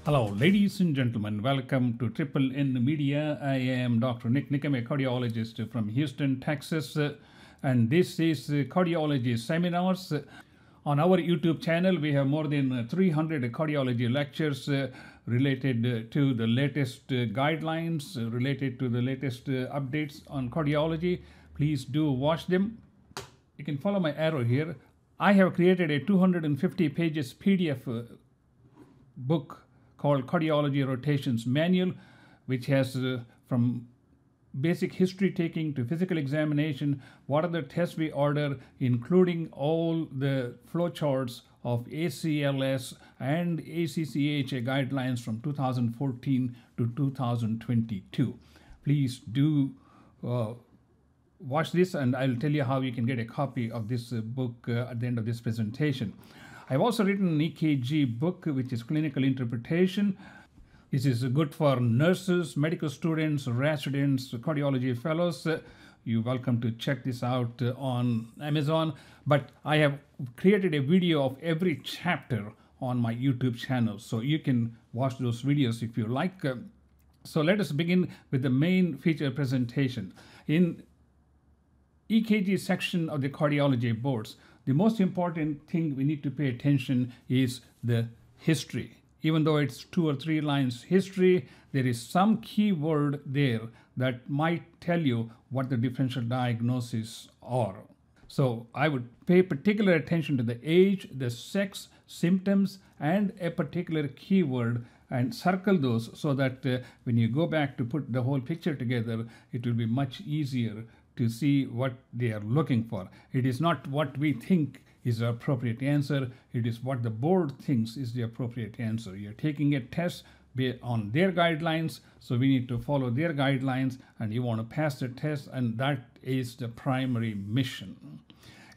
Hello, ladies and gentlemen. Welcome to Triple N Media. I am Dr. Nik Nikam, a cardiologist from Houston, Texas. And this is Cardiology Seminars. On our YouTube channel, we have more than 300 cardiology lectures related to the latest guidelines, related to the latest updates on cardiology. Please do watch them. You can follow my arrow here. I have created a 250 pages PDF book called Cardiology Rotations Manual, which has from basic history taking to physical examination, what are the tests we order, including all the flowcharts of ACLS and ACCHA guidelines from 2014 to 2022. Please do watch this, and I'll tell you how you can get a copy of this book at the end of this presentation. I've also written an EKG book, which is clinical interpretation. This is good for nurses, medical students, residents, cardiology fellows. You're welcome to check this out on Amazon. But I have created a video of every chapter on my YouTube channel, so you can watch those videos if you like. So let us begin with the main feature presentation. In EKG section of the cardiology boards, the most important thing we need to pay attention is the history. Even though it's 2 or 3 lines history, there is some key word there that might tell you what the differential diagnoses are. So I would pay particular attention to the age, the sex, symptoms, and a particular keyword, and circle those so that when you go back to put the whole picture together, it will be much easier to see what they are looking for. It is not what we think is the appropriate answer. It is what the board thinks is the appropriate answer. You're taking a test based on their guidelines, so we need to follow their guidelines, and you want to pass the test, and that is the primary mission.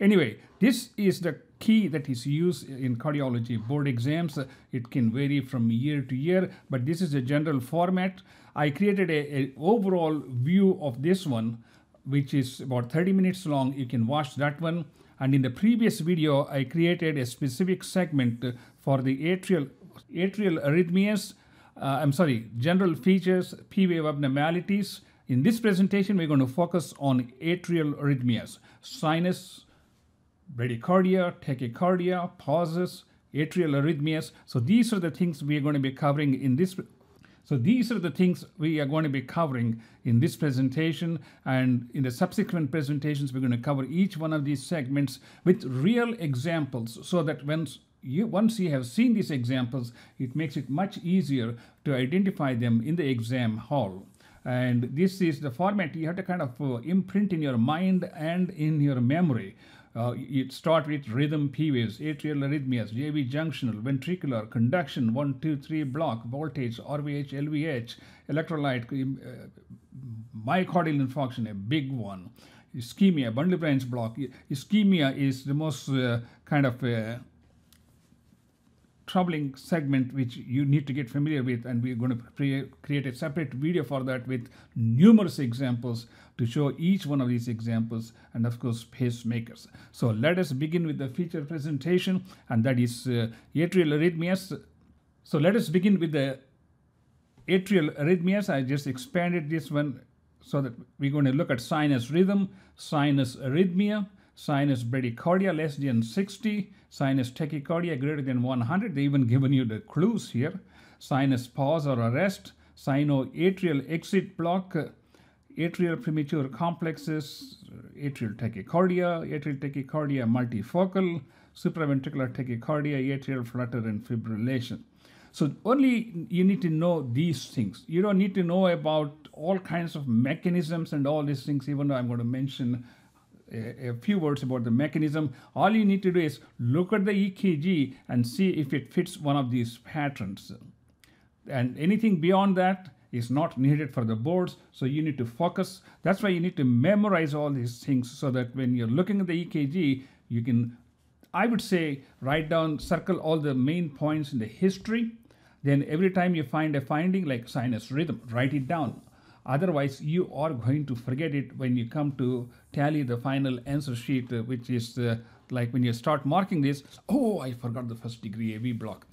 Anyway, this is the key that is used in cardiology board exams. It can vary from year to year, but this is a general format. I created an overall view of this one, which is about 30 minutes long. You can watch that one. And in the previous video, I created a specific segment for the atrial arrhythmias, general features, P wave abnormalities. In this presentation, we're going to focus on atrial arrhythmias, sinus, bradycardia, tachycardia, pauses, atrial arrhythmias. So these are the things we are going to be covering in this. So these are the things we are going to be covering in this presentation, and in the subsequent presentations, we're going to cover each one of these segments with real examples, so that once you have seen these examples, it makes it much easier to identify them in the exam hall. And this is the format you have to kind of imprint in your mind and in your memory. You start with rhythm, P waves, atrial arrhythmias, JV junctional, ventricular, conduction, 1, 2, 3 block, voltage, RVH, LVH, electrolyte, myocardial infarction, a big one, ischemia, bundle branch block. Ischemia is the most kind of troubling segment which you need to get familiar with, and we're going to create a separate video for that with numerous examples to show each one of these examples, and of course pacemakers. So let us begin with the feature presentation, and that is atrial arrhythmias. So let us begin with the atrial arrhythmias. I just expanded this one so that we're going to look at sinus rhythm, sinus arrhythmia, sinus bradycardia less than 60, sinus tachycardia greater than 100. They even given you the clues here. Sinus pause or arrest, sinoatrial exit block, atrial premature complexes, atrial tachycardia multifocal, supraventricular tachycardia, atrial flutter, and fibrillation. So only you need to know these things. You don't need to know about all kinds of mechanisms and all these things, even though I'm going to mention a few words about the mechanism. All you need to do is look at the EKG and see if it fits one of these patterns. And anything beyond that is not needed for the boards, so you need to focus. That's why you need to memorize all these things, so that when you're looking at the EKG, you can, I would say, write down, circle all the main points in the history. Then every time you find a finding like sinus rhythm, write it down. Otherwise, you are going to forget it when you come to tally the final answer sheet, which is like when you start marking this, oh, I forgot the first degree AV block.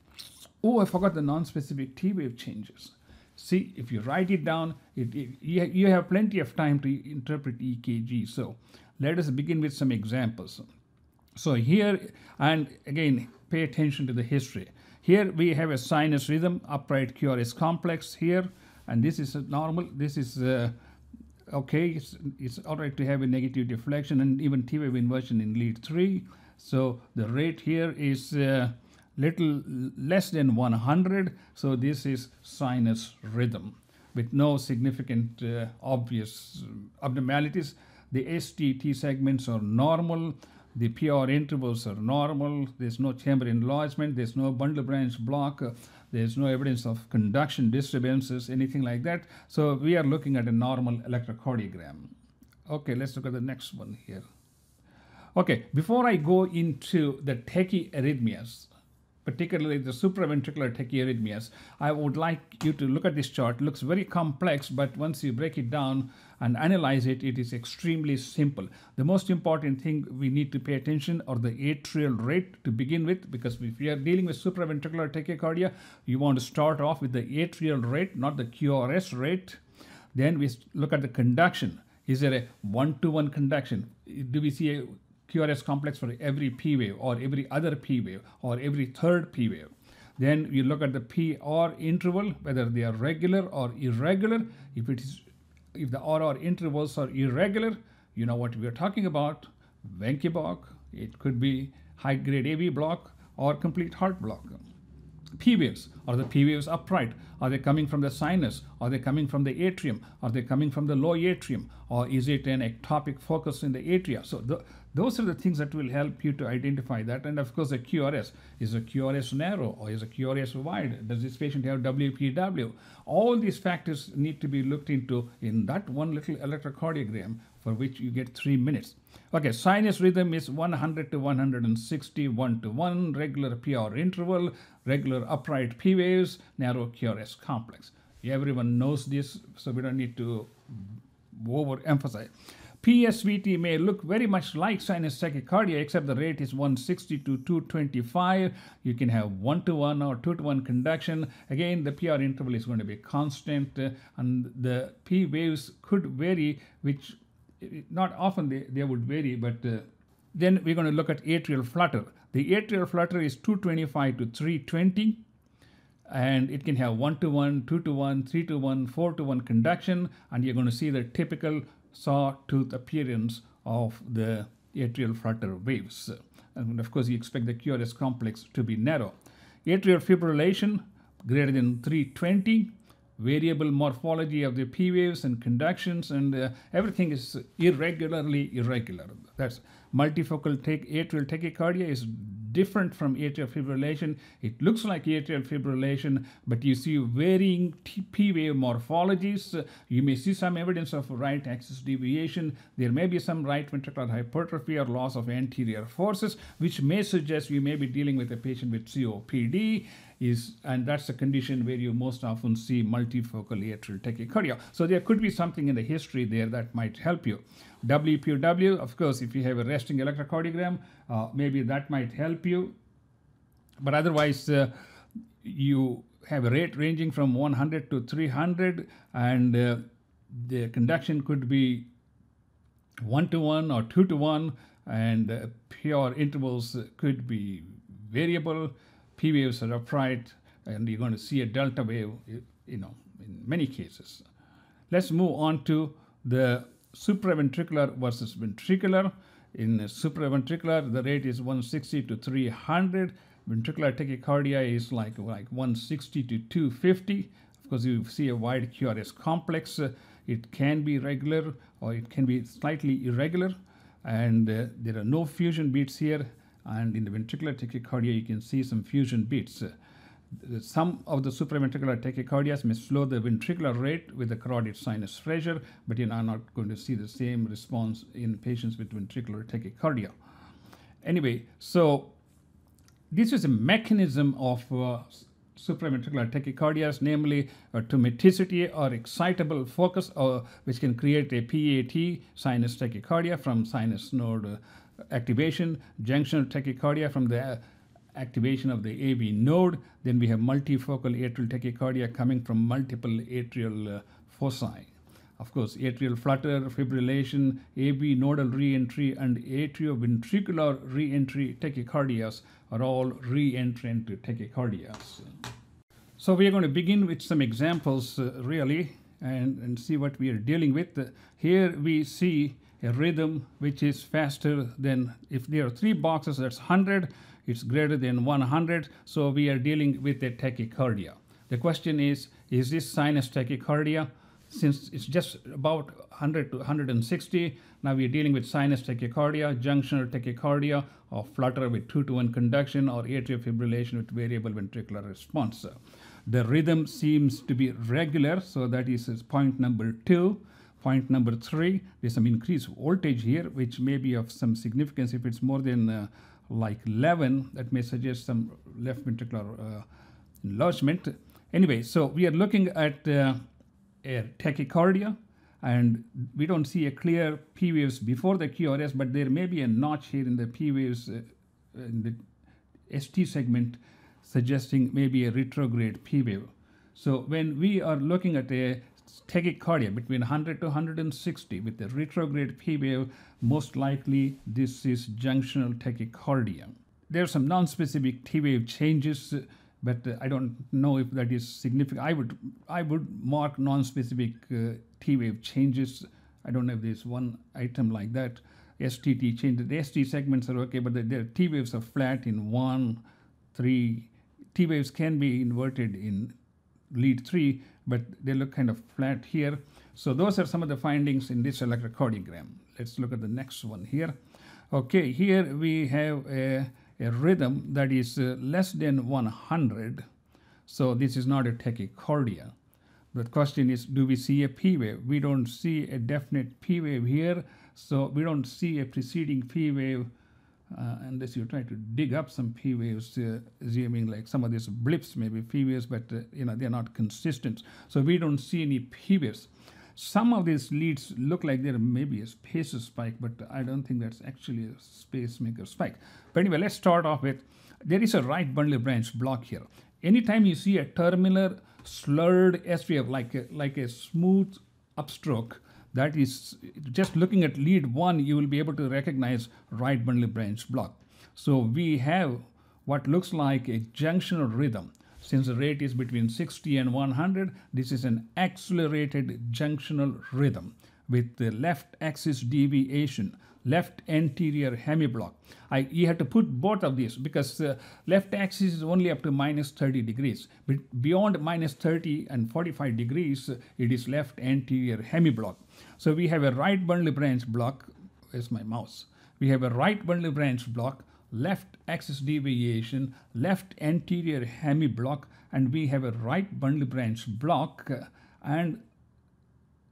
Oh, I forgot the non-specific T wave changes. See, if you write it down, you have plenty of time to interpret EKG. So let us begin with some examples. So here, and again, pay attention to the history. Here we have a sinus rhythm, upright QRS complex here, and this is normal. This is okay. It's all right to have a negative deflection and even T wave inversion in lead 3. So the rate here is little less than 100. So this is sinus rhythm with no significant obvious abnormalities. The STT segments are normal. The PR intervals are normal. There's no chamber enlargement. There's no bundle branch block. There's no evidence of conduction disturbances, anything like that. So we are looking at a normal electrocardiogram. Okay, let's look at the next one here. Okay, before I go into the tachyarrhythmias, particularly the supraventricular tachyarrhythmias, I would like you to look at this chart. It looks very complex, but once you break it down and analyze it, it is extremely simple. The most important thing we need to pay attention are the atrial rate to begin with, because if you are dealing with supraventricular tachycardia, you want to start off with the atrial rate, not the QRS rate. Then we look at the conduction. Is there a one-to-one conduction? Do we see a QRS complex for every P wave or every other P wave or every third P wave? Then you look at the PR interval, whether they are regular or irregular. If the RR intervals are irregular, you know what we are talking about. Venky block, it could be high-grade AV block or complete heart block. P waves, are the P waves upright? Are they coming from the sinus? Are they coming from the atrium? Are they coming from the low atrium? Or is it an ectopic focus in the atria? So those are the things that will help you to identify that. And of course, the QRS. Is the QRS narrow or is the QRS wide? Does this patient have WPW? All these factors need to be looked into in that one little electrocardiogram, for which you get 3 minutes. Okay, sinus rhythm is 100 to 160, 1-to-1, regular PR interval, regular upright P waves, narrow QRS complex. Everyone knows this, so we don't need to overemphasize. PSVT may look very much like sinus tachycardia, except the rate is 160 to 225. You can have 1-to-1 or 2-to-1 conduction. Again, the PR interval is going to be constant, and the P waves could vary, which not often they would vary, but then we're going to look at atrial flutter. The atrial flutter is 225 to 320, and it can have 1-to-1, 2-to-1, 3-to-1, 4-to-1 conduction, and you're going to see the typical sawtooth appearance of the atrial flutter waves. And of course, you expect the QRS complex to be narrow. Atrial fibrillation greater than 320, variable morphology of the P waves and conductions, and everything is irregularly irregular. That's multifocal atrial tachycardia is different from atrial fibrillation. It looks like atrial fibrillation, but you see varying P wave morphologies. You may see some evidence of right axis deviation. There may be some right ventricular hypertrophy or loss of anterior forces, which may suggest you may be dealing with a patient with COPD. And that's a condition where you most often see multifocal atrial tachycardia. So there could be something in the history there that might help you. WPW, of course, if you have a resting electrocardiogram, maybe that might help you. But otherwise, you have a rate ranging from 100 to 300, and the conduction could be 1-to-1 or 2-to-1, and PR intervals could be variable. P waves are upright, and you're going to see a delta wave, in many cases. Let's move on to the supraventricular versus ventricular. In supraventricular, the rate is 160 to 300. Ventricular tachycardia is like 160 to 250. Of course, you see a wide QRS complex. It can be regular or it can be slightly irregular, and there are no fusion beats here. And in the ventricular tachycardia, you can see some fusion beats. Some of the supraventricular tachycardias may slow the ventricular rate with the carotid sinus pressure, but you're not going to see the same response in patients with ventricular tachycardia. Anyway, so this is a mechanism of supraventricular tachycardias, namely automaticity or excitable focus, which can create a PAT, sinus tachycardia, from sinus node activation, junctional tachycardia from the activation of the AV node. Then we have multifocal atrial tachycardia coming from multiple atrial foci. Of course, atrial flutter, fibrillation, AV nodal re-entry, and atrioventricular re-entry tachycardias are all re-entrant tachycardias. So we are going to begin with some examples really and see what we are dealing with. Here we see a rhythm which is faster than, if there are 3 boxes, that's 100, it's greater than 100, so we are dealing with a tachycardia. The question is this sinus tachycardia? Since it's just about 100 to 160, now we are dealing with sinus tachycardia, junctional tachycardia, or flutter with 2-to-1 conduction, or atrial fibrillation with variable ventricular response. The rhythm seems to be regular, so that is point number 2. Point number 3, there's some increased voltage here, which may be of some significance. If it's more than like 11, that may suggest some left ventricular enlargement. Anyway, so we are looking at a tachycardia, and we don't see a clear P waves before the QRS, but there may be a notch here in the P waves in the ST segment, suggesting maybe a retrograde P wave. So when we are looking at a tachycardia between 100 to 160 with a retrograde P wave, most likely this is junctional tachycardia. There are some non-specific T wave changes, but I don't know if that is significant. I would mark non-specific T wave changes. I don't know if there's one item like that. STT changes. The ST segments are okay, but the T waves are flat in 1, 3. T waves can be inverted in lead 3, but they look kind of flat here. So those are some of the findings in this electrocardiogram. Let's look at the next one here. Okay, here we have a rhythm that is less than 100. So this is not a tachycardia. The question is, do we see a P wave? We don't see a definite P wave here. So we don't see a preceding P wave unless you try to dig up some P waves, assuming like some of these blips may be P waves, but they're not consistent. So we don't see any P waves. Some of these leads look like there may be a spacer spike, but I don't think that's actually a pacemaker spike. But anyway, let's start off with, there is a right bundle branch block here. Anytime you see a terminal slurred S wave, like a smooth upstroke, that is, just looking at lead 1, you will be able to recognize right bundle branch block. So we have what looks like a junctional rhythm. Since the rate is between 60 and 100, this is an accelerated junctional rhythm with the left axis deviation, left anterior hemiblock. You have to put both of these because left axis is only up to minus 30 degrees. But beyond minus 30 and 45 degrees, it is left anterior hemiblock. So we have a right bundle branch block. Where's my mouse? We have a right bundle branch block, left axis deviation, left anterior hemiblock, and we have a right bundle branch block and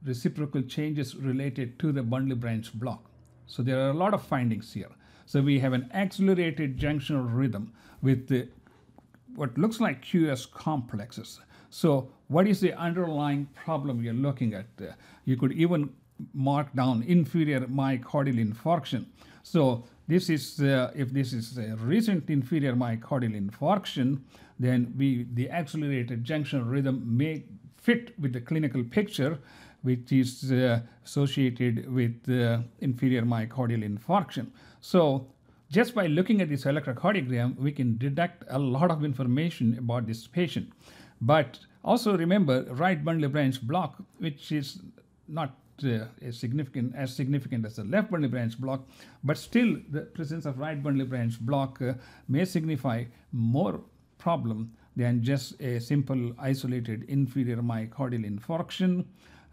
reciprocal changes related to the bundle branch block. So there are a lot of findings here. So we have an accelerated junctional rhythm with what looks like QS complexes. So what is the underlying problem you're looking at? You could even mark down inferior myocardial infarction. So this is, if this is a recent inferior myocardial infarction, then the accelerated junctional rhythm may fit with the clinical picture, which is associated with inferior myocardial infarction. So just by looking at this electrocardiogram, we can deduct a lot of information about this patient. But also remember, right bundle branch block, which is not as significant as the left bundle branch block, but still the presence of right bundle branch block may signify more problem than just a simple isolated inferior myocardial infarction.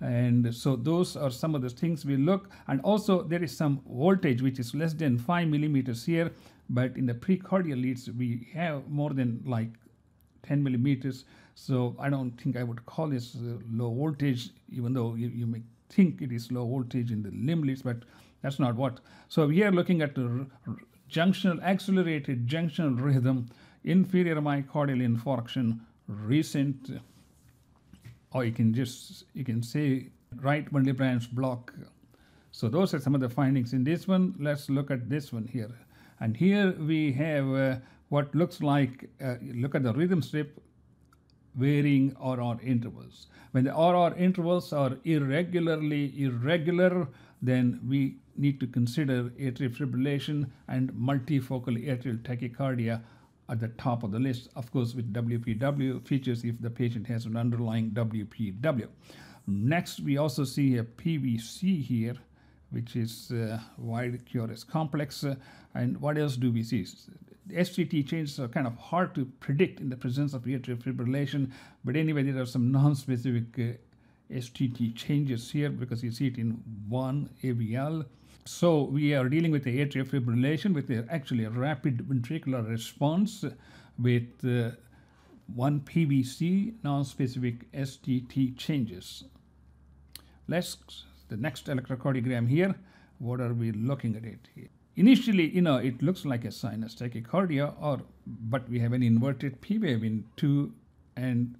And so those are some of the things we look. And also there is some voltage which is less than 5 millimeters here, but in the precardial leads we have more than like 10 millimeters. So I don't think I would call this low voltage, even though you may think it is low voltage in the limb leads, but that's not what. So we are looking at the junctional, accelerated junctional rhythm, inferior myocardial infarction, recent, or you can say right bundle branch block. So those are some of the findings in this one. Let's look at this one here. And here we have what looks like, look at the rhythm strip, varying RR intervals. When the RR intervals are irregularly irregular, then we need to consider atrial fibrillation and multifocal atrial tachycardia at the top of the list, of course with WPW features if the patient has an underlying WPW. Next, we also see a PVC here, which is wide QRS complex. And what else do we see? The STT changes are kind of hard to predict in the presence of atrial fibrillation, but anyway, there are some non-specific STT changes here because you see it in one AVL. So we are dealing with the atrial fibrillation with actually a rapid ventricular response with one PVC non-specific STT changes. The next electrocardiogram here. What are we looking at it here? Initially, it looks like a sinus tachycardia, but we have an inverted P wave in 2 and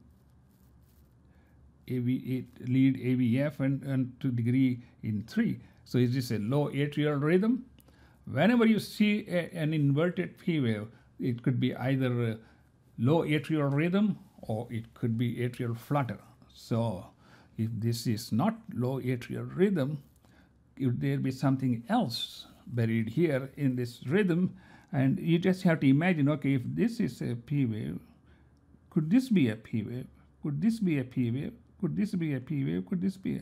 lead AVF and to degree in 3. So is this a low atrial rhythm? Whenever you see an inverted P wave, it could be either a low atrial rhythm or it could be atrial flutter. So if this is not low atrial rhythm, if there be something else buried here in this rhythm, and you just have to imagine, okay, if this is a P wave, could this be a P wave? Could this be a P wave? Could this be a P wave? Could this be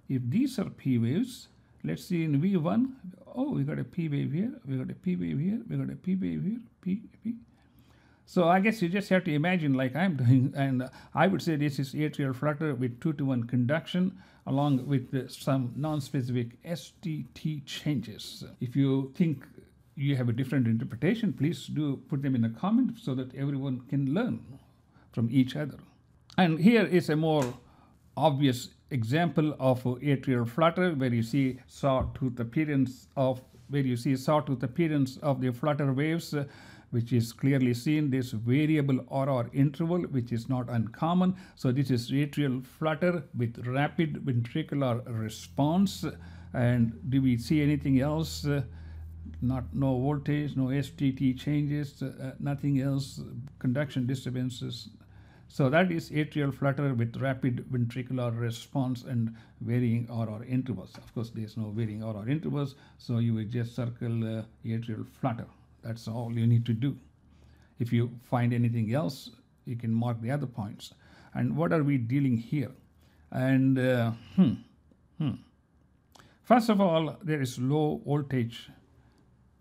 if these are P waves, let's see in V1, oh, we got a P wave here, we got a P wave here, we got a P wave here, P. So I guess you just have to imagine like I'm doing, and I would say this is atrial flutter with 2-to-1 conduction along with some non-specific STT changes. If you think you have a different interpretation, please do put them in a comment so that everyone can learn from each other. And here is a more obvious example of atrial flutter where you see sawtooth appearance of the flutter waves, which is clearly seen, this variable RR interval, which is not uncommon. So this is atrial flutter with rapid ventricular response. And do we see anything else? No voltage, no STT changes, nothing else, conduction disturbances. So that is atrial flutter with rapid ventricular response and varying RR intervals. Of course, there is no varying RR intervals, so you will just circle atrial flutter. That's all you need to do. If you find anything else, you can mark the other points. And what are we dealing here? And first of all, there is low voltage.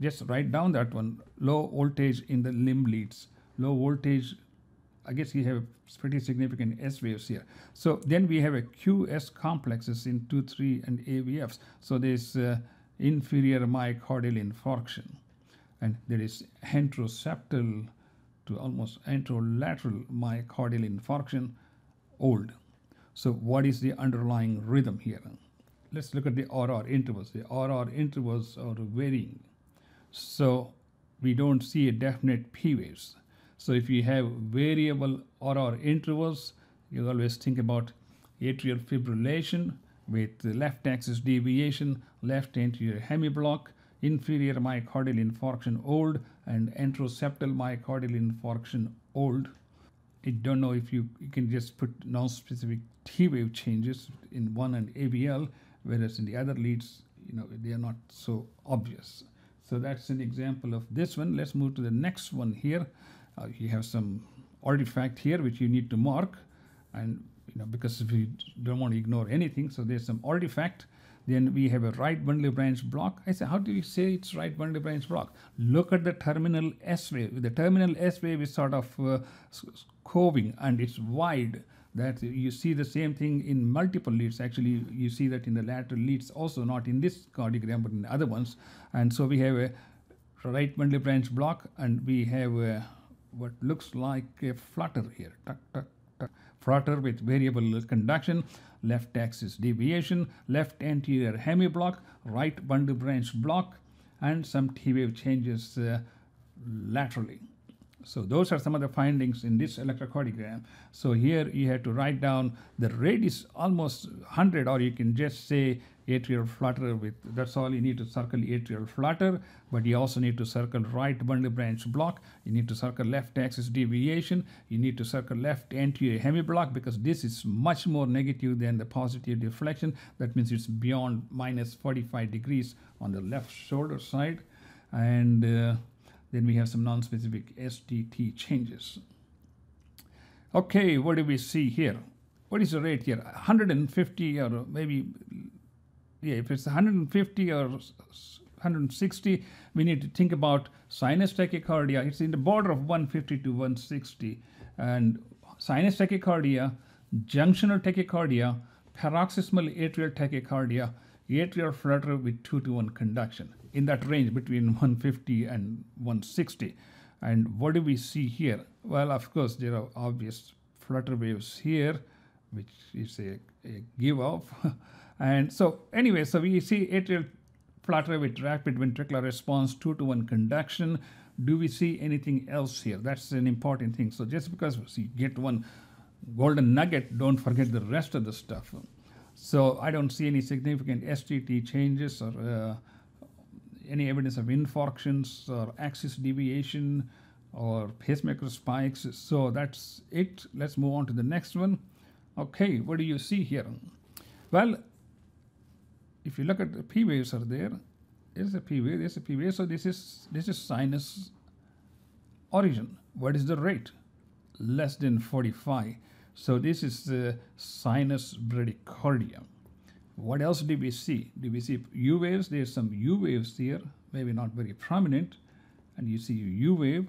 Just write down that one. Low voltage in the limb leads. Low voltage, I guess you have pretty significant S waves here. So then we have a QS complexes in 2, 3, and AVFs. So there's inferior myocardial infarction. And there is anteroseptal to almost anterolateral myocardial infarction, old. So what is the underlying rhythm here? Let's look at the RR intervals. The RR intervals are varying. So we don't see a definite P waves. So if you have variable RR intervals, you always think about atrial fibrillation with left axis deviation, left anterior hemiblock, inferior myocardial infarction old, and anteroseptal myocardial infarction old. I don't know if you can just put non-specific T wave changes in one and AVL, whereas in the other leads, they are not so obvious. So that's an example of this one. Let's move to the next one here. You have some artifact here which you need to mark, and because if you don't want to ignore anything, so there's some artifact. Then we have a right bundle branch block. I say, how do you say it's right bundle branch block? Look at the terminal S wave. The terminal S wave is sort of coving and it's wide. That you see the same thing in multiple leads. Actually, you see that in the lateral leads also, not in this cardiogram, but in the other ones. And so we have a right bundle branch block, and we have what looks like a flutter here. Tuck, tuck, tuck. Flutter with variable conduction, left axis deviation, left anterior hemiblock, right bundle branch block, and some T wave changes laterally. So those are some of the findings in this electrocardiogram. So here you have to write down the rate is almost 100, or you can just say atrial flutter with, that's all you need to circle atrial flutter, but you also need to circle right bundle branch block, you need to circle left axis deviation, you need to circle left anterior hemiblock, because this is much more negative than the positive deflection. That means it's beyond minus 45 degrees on the left shoulder side. And then we have some non-specific STT changes. Okay, what do we see here? What is the rate here? 150, or maybe, yeah, if it's 150 or 160, we need to think about sinus tachycardia. It's in the border of 150 to 160. And sinus tachycardia, junctional tachycardia, paroxysmal atrial tachycardia, atrial flutter with 2-to-1 conduction, in that range between 150 and 160. And what do we see here? Well, of course, there are obvious flutter waves here, which is a give off. And so anyway, so we see atrial flutter with rapid ventricular response, 2-to-1 conduction. Do we see anything else here? That's an important thing. So just because you get one golden nugget, don't forget the rest of the stuff. So I don't see any significant STT changes or any evidence of infarctions or axis deviation or pacemaker spikes. So that's it. Let's move on to the next one. Okay, what do you see here? Well, if you look at the P waves are there, there's a P wave, there's a P wave. So this is sinus origin. What is the rate? Less than 45. So this is sinus bradycardia. What else do we see? Do we see U waves? There's some U waves here, maybe not very prominent. And you see a U wave.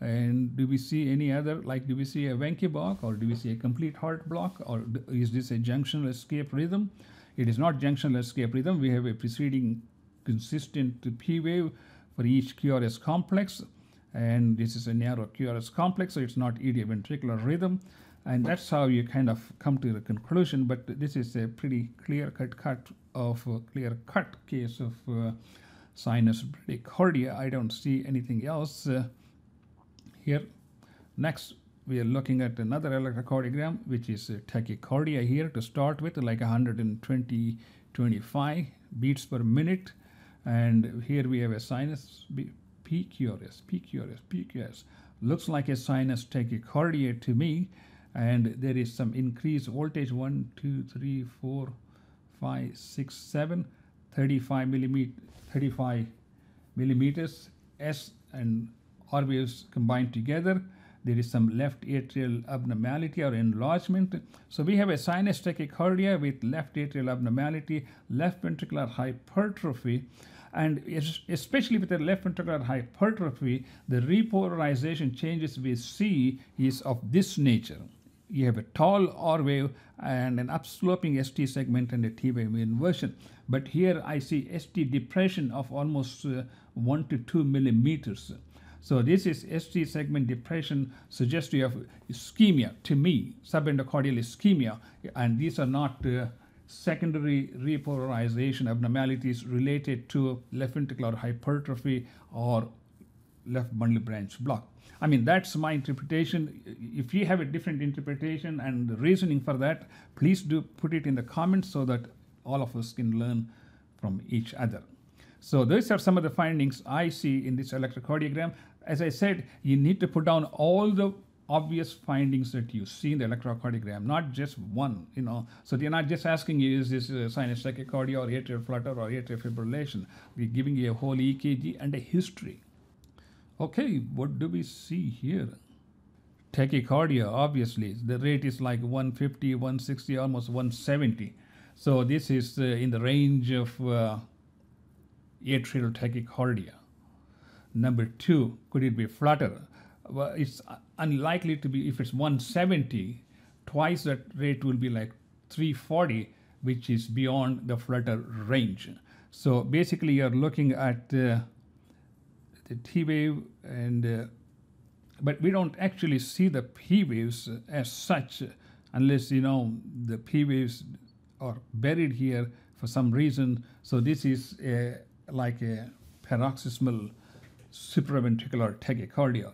And do we see any other, like do we see a Wenke block, or do we see a complete heart block, or is this a junctional escape rhythm? It is not junctional escape rhythm. We have a preceding consistent P wave for each QRS complex. And this is a narrow QRS complex, so it's not idioventricular rhythm. And that's how you kind of come to the conclusion. But this is a pretty clear-cut case of sinus bradycardia. I don't see anything else here. Next, we are looking at another electrocardiogram, which is tachycardia here to start with, like 120-25 beats per minute. And here we have a sinus PQRS. Looks like a sinus tachycardia to me. And there is some increased voltage, 1, 2, 3, 4, 5, 6, 7, 35 millimeters, S and R waves combined together. There is some left atrial abnormality or enlargement. So we have a sinus tachycardia with left atrial abnormality, left ventricular hypertrophy. And especially with the left ventricular hypertrophy, the repolarization changes we see is of this nature. You have a tall R wave and an upsloping ST segment and a T wave inversion. But here I see ST depression of almost 1 to 2 millimeters. So this is ST segment depression suggestive of ischemia to me, subendocardial ischemia. And these are not secondary repolarization abnormalities related to left ventricular hypertrophy or left bundle branch block. I mean, that's my interpretation. If you have a different interpretation and reasoning for that, please do put it in the comments so that all of us can learn from each other. So these are some of the findings I see in this electrocardiogram. As I said, you need to put down all the obvious findings that you see in the electrocardiogram, not just one, So they're not just asking you, is this sinus tachycardia or atrial flutter or atrial fibrillation? We're giving you a whole EKG and a history. Okay, what do we see here? Tachycardia, obviously. The rate is like 150, 160, almost 170. So this is in the range of atrial tachycardia. Number 2, could it be flutter? Well, it's unlikely to be. If it's 170, twice that rate will be like 340, which is beyond the flutter range. So basically you're looking at the T wave, and but we don't actually see the P waves as such unless the P waves are buried here for some reason. So this is like a paroxysmal supraventricular tachycardia.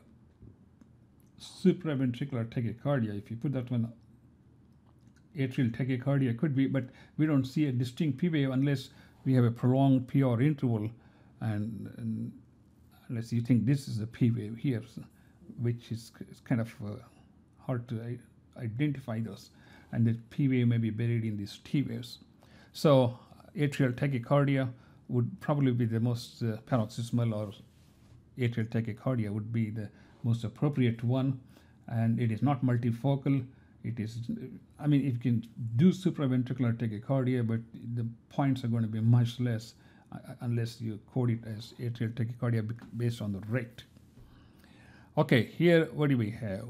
supraventricular tachycardia. If you put that one, atrial tachycardia could be, but we don't see a distinct P wave unless we have a prolonged PR interval, and unless you think this is a P wave here, which is kind of hard to identify those, and the P wave may be buried in these T waves. So atrial tachycardia would probably be the most paroxysmal, or atrial tachycardia would be the most appropriate one, and it is not multifocal. It is, I mean, it can do supraventricular tachycardia, but the points are going to be much less unless you code it as atrial tachycardia based on the rate. Okay, here what do we have?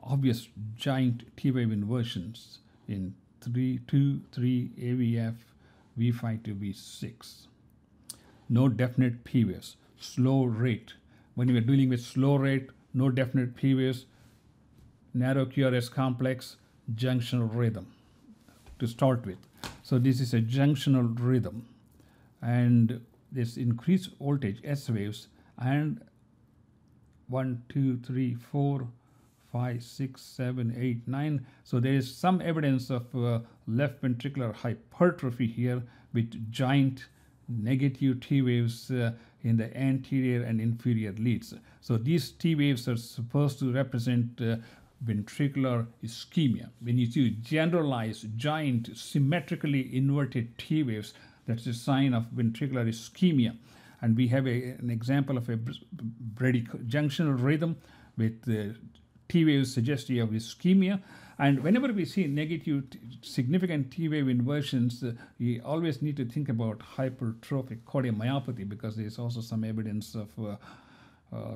Obvious giant T wave inversions in 2, 3 AVF, V5 to V6. No definite P waves. Slow rate. When you are dealing with slow rate, no definite P waves, narrow QRS complex, junctional rhythm to start with. So this is a junctional rhythm, and this increased voltage S waves, and 1, 2, 3, 4, 5, 6, 7, 8, 9. So there is some evidence of left ventricular hypertrophy here with giant negative T waves in the anterior and inferior leads. So these T waves are supposed to represent ventricular ischemia. When you see generalized, giant, symmetrically inverted T waves, that's a sign of ventricular ischemia. And we have an example of a junctional rhythm with T waves suggestive of ischemia. And whenever we see negative, significant T wave inversions, we always need to think about hypertrophic cardiomyopathy, because there is also some evidence of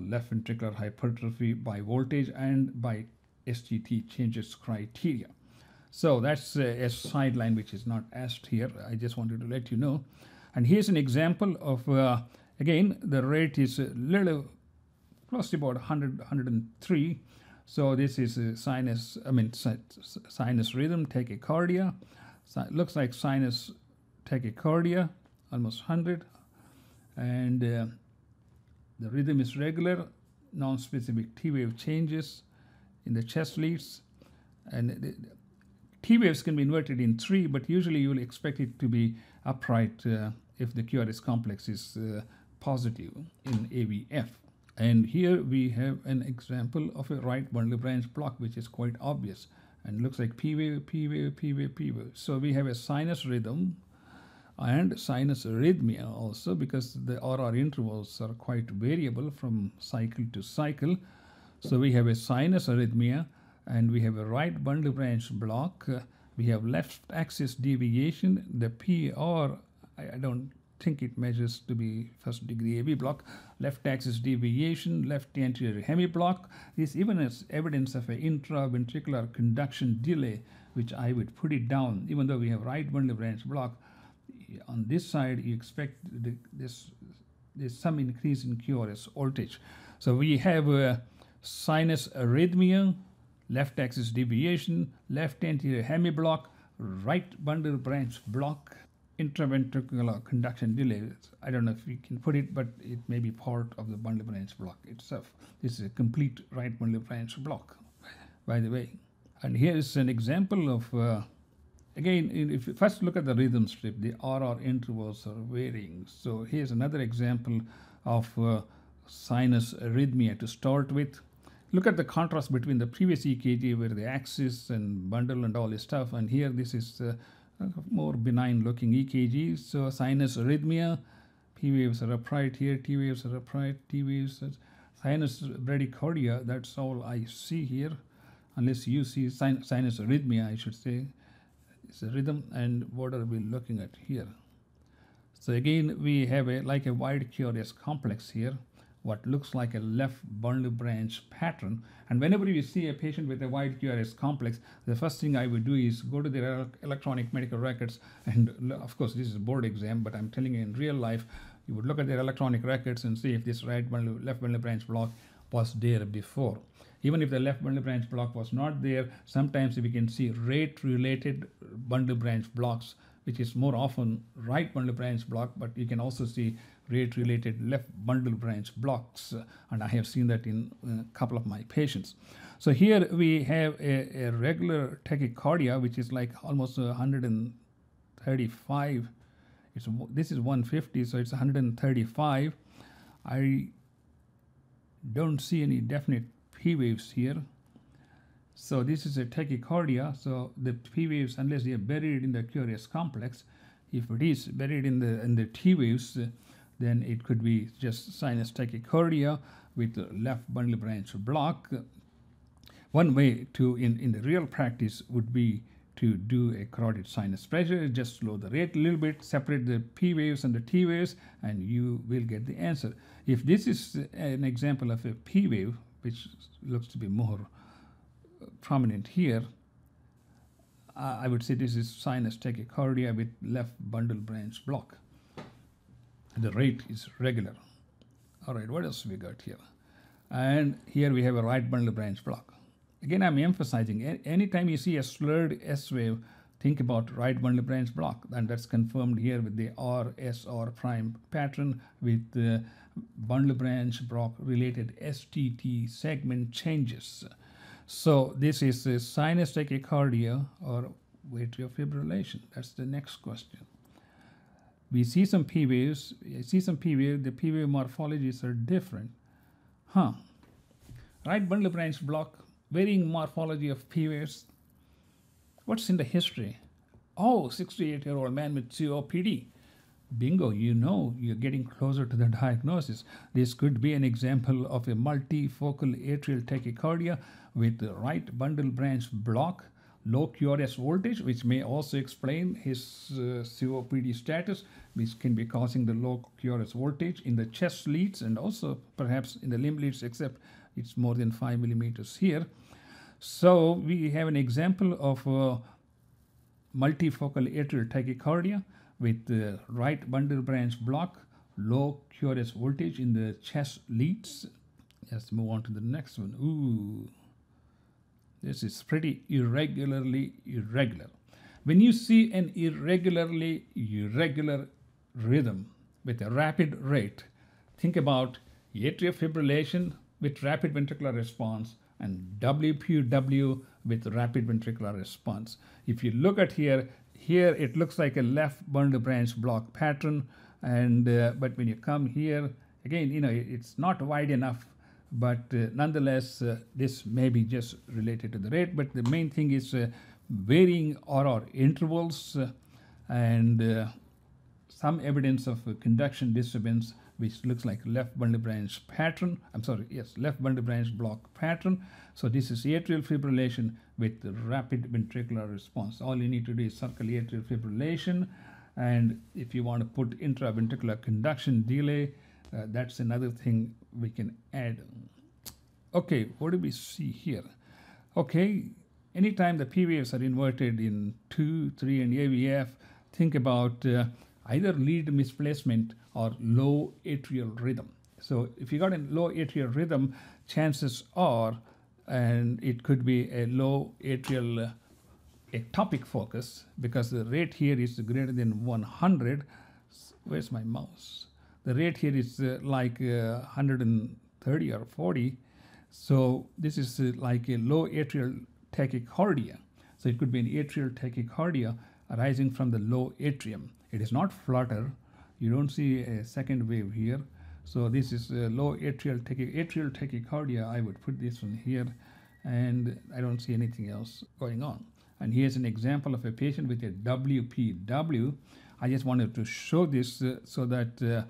left ventricular hypertrophy by voltage and by SGT changes criteria. So that's a sideline which is not asked here. I just wanted to let you know. And here's an example of, again, the rate is a little close to about 100, 103. So this is a sinus rhythm, tachycardia. So it looks like sinus tachycardia, almost 100. And the rhythm is regular, non-specific T wave changes in the chest leads, and the T waves can be inverted in 3, but usually you will expect it to be upright if the QRS complex is positive in AVF. And here we have an example of a right bundle branch block, which is quite obvious and looks like P wave, P wave, P wave, P wave. So we have a sinus rhythm and sinus arrhythmia also, because the RR intervals are quite variable from cycle to cycle. So we have a sinus arrhythmia, and we have a right bundle branch block. We have left axis deviation. The PR, I don't think it measures to be first degree AV block. Left axis deviation, left anterior hemiblock. This even is evidence of an intraventricular conduction delay, which I would put it down. Even though we have right bundle branch block, on this side you expect there's some increase in QRS voltage. So we have a sinus arrhythmia, left axis deviation, left anterior hemiblock, right bundle branch block, intraventricular conduction delay. I don't know if we can put it, but it may be part of the bundle branch block itself. This is a complete right bundle branch block, by the way. And here is an example of, again, if you first look at the rhythm strip, the RR intervals are varying. So here's another example of sinus arrhythmia to start with. Look at the contrast between the previous EKG, where the axis and bundle and all this stuff, and here this is more benign looking EKG. So sinus arrhythmia, P waves are upright here, T waves are upright, T waves, sinus bradycardia, that's all I see here, unless you see sinus arrhythmia, I should say. It's a rhythm. And what are we looking at here? So again, we have like a wide QRS complex here, what looks like a left bundle branch pattern. And whenever you see a patient with a wide QRS complex, the first thing I would do is go to their electronic medical records. And of course, this is a board exam, but I'm telling you, in real life, you would look at their electronic records and see if this left bundle branch block was there before. Even if the left bundle branch block was not there, sometimes we can see rate-related bundle branch blocks which is more often right bundle branch block, but you can also see rate-related left bundle branch blocks, and I have seen that in a couple of my patients. So here we have a regular tachycardia, which is like almost 135. This is 150, so it's 135. I don't see any definite P waves here. So this is a tachycardia. So the P waves, unless they are buried in the QRS complex, if it is buried in the T waves, then it could be just sinus tachycardia with left bundle branch block. One way to, in the real practice, would be to do a carotid sinus pressure, just slow the rate a little bit, separate the P waves and the T waves, and you will get the answer. If this is an example of a P wave, which looks to be more prominent here, I would say this is sinus tachycardia with left bundle branch block. The rate is regular. All right, what else we got here? And here we have a right bundle branch block. Again, I'm emphasizing, anytime you see a slurred S wave, think about right bundle branch block, and that's confirmed here with the RSR prime pattern with the bundle branch block related STT segment changes. So this is a sinus tachycardia or atrial fibrillation. That's the next question. We see some P waves. The P wave morphologies are different. Right bundle branch block, varying morphology of P waves. What's in the history? Oh, 68-year-old man with COPD. Bingo, you know you're getting closer to the diagnosis. This could be an example of a multifocal atrial tachycardia with the right bundle branch block, low QRS voltage, which may also explain his COPD status, which can be causing the low QRS voltage in the chest leads and also perhaps in the limb leads, except it's more than 5 millimeters here. So we have an example of multifocal atrial tachycardia with the right bundle branch block, low QRS voltage in the chest leads. Let's move on to the next one. Ooh, this is pretty irregularly irregular. When you see an irregularly irregular rhythm with a rapid rate, think about atrial fibrillation with rapid ventricular response and WPW with rapid ventricular response. If you look at here it looks like a left bundle branch block pattern, and but when you come here, again, you know, it's not wide enough, but nonetheless, this may be just related to the rate, but the main thing is varying RR intervals and some evidence of conduction disturbance, which looks like left bundle branch pattern. Left bundle branch block pattern. So this is atrial fibrillation with rapid ventricular response. All you need to do is circle atrial fibrillation, and if you want to put intraventricular conduction delay, that's another thing we can add. Okay, what do we see here? Okay, anytime the P waves are inverted in 2, 3, and AVF, think about either lead misplacement or low atrial rhythm. So if you got a low atrial rhythm, chances are, and it could be a low atrial ectopic focus, because the rate here is greater than 100. Where's my mouse? The rate here is like 130 or 40. So this is like a low atrial tachycardia. So it could be an atrial tachycardia arising from the low atrium. It is not flutter. You don't see a second wave here. So this is a low atrial tachycardia. I would put this one here, and I don't see anything else going on. And here's an example of a patient with a WPW. I just wanted to show this so that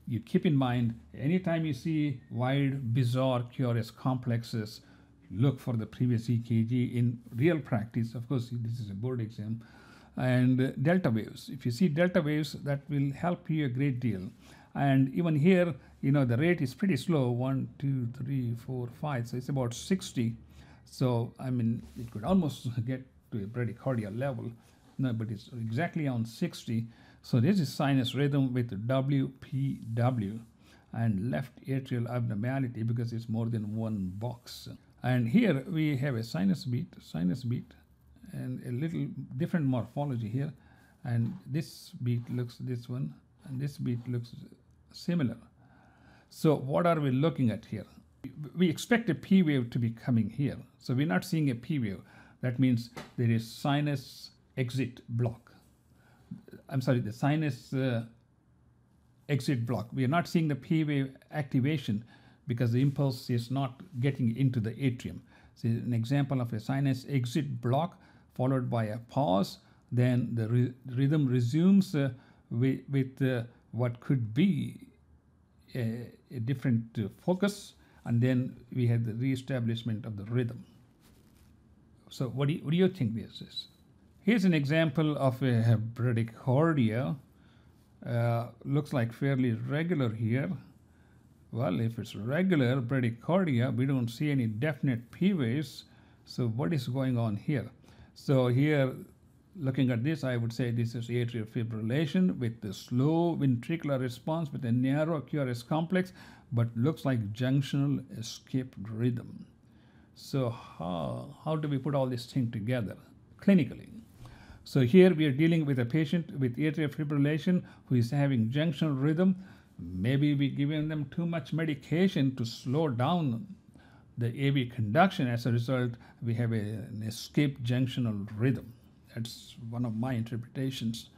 you keep in mind, anytime you see wide, bizarre QRS complexes, look for the previous EKG in real practice. Of course, this is a board exam. And delta waves. If you see delta waves, that will help you a great deal. And even here, you know, the rate is pretty slow, 1, 2, 3, 4, 5. So it's about 60. So, I mean, it could almost get to a bradycardia level. No, but it's exactly on 60. So this is sinus rhythm with WPW and left atrial abnormality because it's more than one box. And here we have a sinus beat, and a little different morphology here. and this beat looks this one, and this beat looks similar. So what are we looking at here? We expect a P wave to be coming here. So we're not seeing a P wave. That means there is sinus exit block. I'm sorry, the sinus exit block. We are not seeing the P wave activation because the impulse is not getting into the atrium. So an example of a sinus exit block followed by a pause, then the rhythm resumes with what could be a different focus, and then we have the reestablishment of the rhythm. So what do you think this is? Here's an example of a bradycardia. Looks like fairly regular here. Well, if it's regular bradycardia, we don't see any definite P waves. So what is going on here? So here, looking at this, I would say this is atrial fibrillation with the slow ventricular response with a narrow QRS complex, but looks like junctional escape rhythm. So how do we put all this thing together clinically? So here we are dealing with a patient with atrial fibrillation who is having junctional rhythm. Maybe we giving them too much medication to slow down the AV conduction. As a result, we have an escape junctional rhythm. That's one of my interpretations,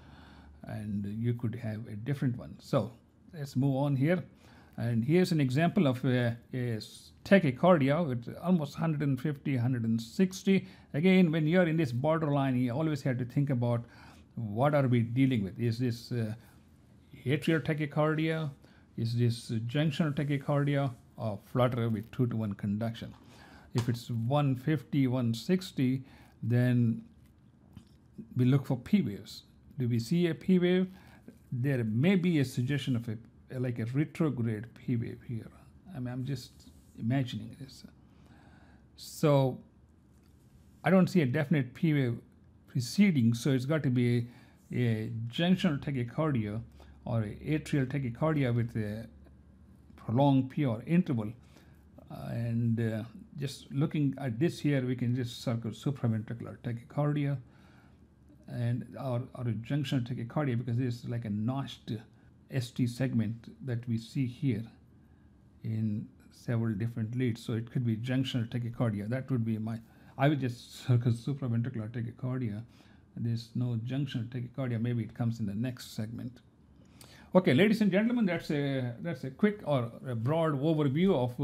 and you could have a different one. So let's move on here. And here's an example of a tachycardia with almost 150, 160. Again, when you're in this borderline, you always have to think about what are we dealing with. Is this atrial tachycardia? Is this junctional tachycardia? Or flutter with 2-to-1 conduction? If it's 150, 160, then we look for P waves. Do we see a P wave? There may be a suggestion of like a retrograde P wave here. I mean, I'm just imagining this. So I don't see a definite P wave preceding, so it's got to be a junctional tachycardia or a atrial tachycardia with a prolonged P or interval. And just looking at this here, we can just circle supraventricular tachycardia and or a junctional tachycardia, because this is like a notched ST segment that we see here in several different leads. So it could be junctional tachycardia. That would be I would just circle supraventricular tachycardia. There's no junctional tachycardia. Maybe it comes in the next segment. Okay, ladies and gentlemen, that's a quick or a broad overview of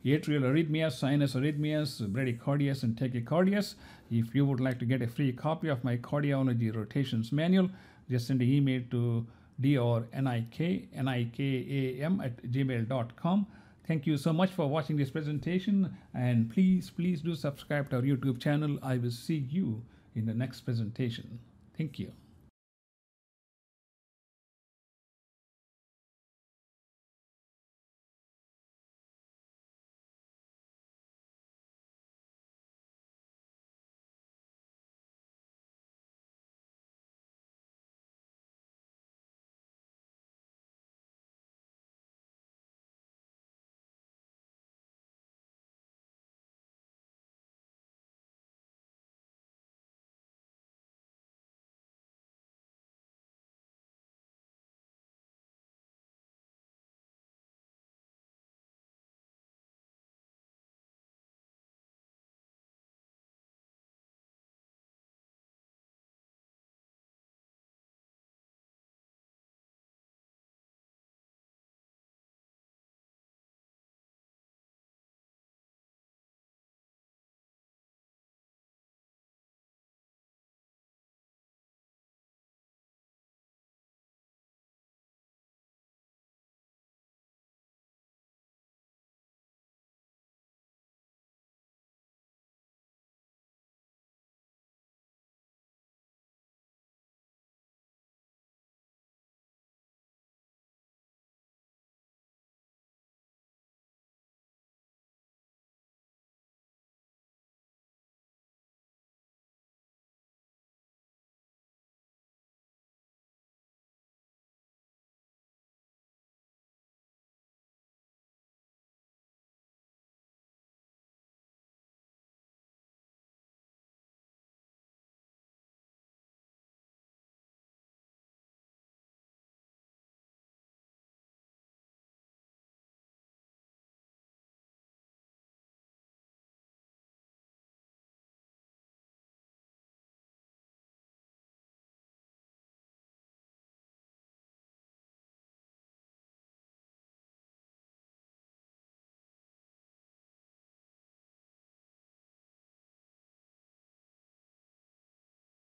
atrial arrhythmias, sinus arrhythmias, bradycardias, and tachycardias. If you would like to get a free copy of my cardiology rotations manual, just send an email to drnikam@gmail.com. Thank you so much for watching this presentation, and please do subscribe to our YouTube channel. I will see you in the next presentation. Thank you.